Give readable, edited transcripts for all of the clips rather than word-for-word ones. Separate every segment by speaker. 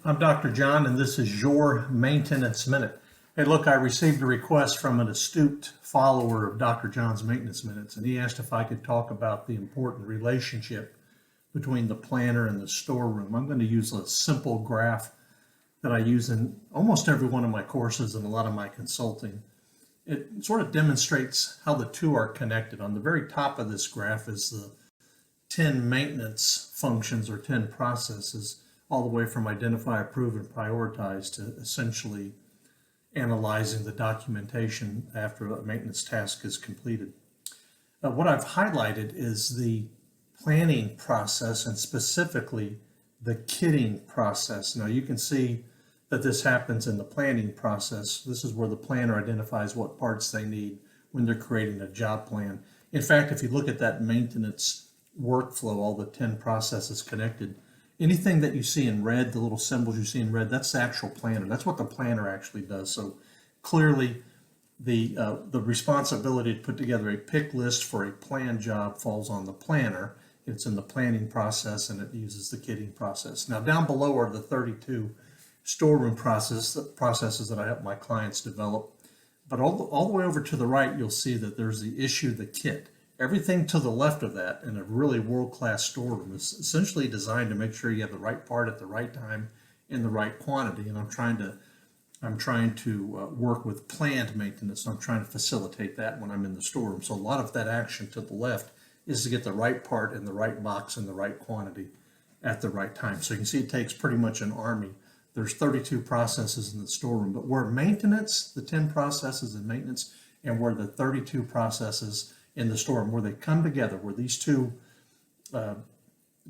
Speaker 1: I'm Dr. John, and this is your Maintenance Minute. Hey, look, I received a request from an astute follower of Dr. John's Maintenance Minutes, and he asked if I could talk about the important relationship between the planner and the storeroom. I'm going to use a simple graph that I use in almost every one of my courses and a lot of my consulting. It sort of demonstrates how the two are connected. On the very top of this graph is the 10 maintenance functions or 10 processes, all the way from identify, approve, and prioritize to essentially analyzing the documentation after a maintenance task is completed. What I've highlighted is the planning process and specifically the kitting process. Now you can see that this happens in the planning process. This is where the planner identifies what parts they need when they're creating a job plan. In fact, if you look at that maintenance workflow, all the 10 processes connected, anything that you see in red, the little symbols you see in red, that's the actual planner. That's what the planner actually does. So clearly the responsibility to put together a pick list for a planned job falls on the planner. It's in the planning process and it uses the kitting process. Now down below are the 32 storeroom processes that I help my clients develop. But all the way over to the right, you'll see that there's the issue, the kit. Everything to the left of that in a really world-class storeroom is essentially designed to make sure you have the right part at the right time in the right quantity. And I'm trying to work with planned maintenance. I'm trying to facilitate that when I'm in the storeroom. So a lot of that action to the left is to get the right part in the right box in the right quantity at the right time. So you can see it takes pretty much an army. There's 32 processes in the storeroom, but where maintenance, the 10 processes in maintenance, and where the 32 processes in the storeroom, where they come together, where these two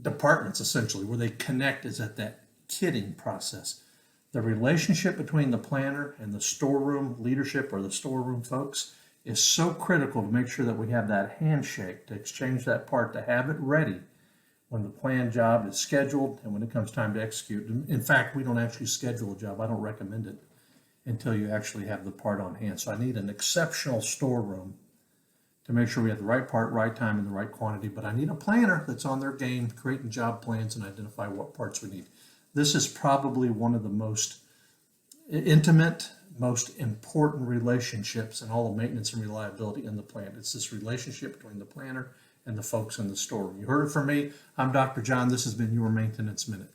Speaker 1: departments essentially, where they connect, is at that kitting process. The relationship between the planner and the storeroom leadership or the storeroom folks is so critical to make sure that we have that handshake to exchange that part, to have it ready when the planned job is scheduled and when it comes time to execute. In fact, we don't actually schedule a job. I don't recommend it until you actually have the part on hand. So I need an exceptional storeroom to make sure we have the right part, right time, and the right quantity. But I need a planner that's on their game, creating job plans and identify what parts we need. This is probably one of the most intimate, most important relationships in all of maintenance and reliability in the plant. It's this relationship between the planner and the folks in the storeroom. You heard it from me. I'm Dr. John. This has been your Maintenance Minute.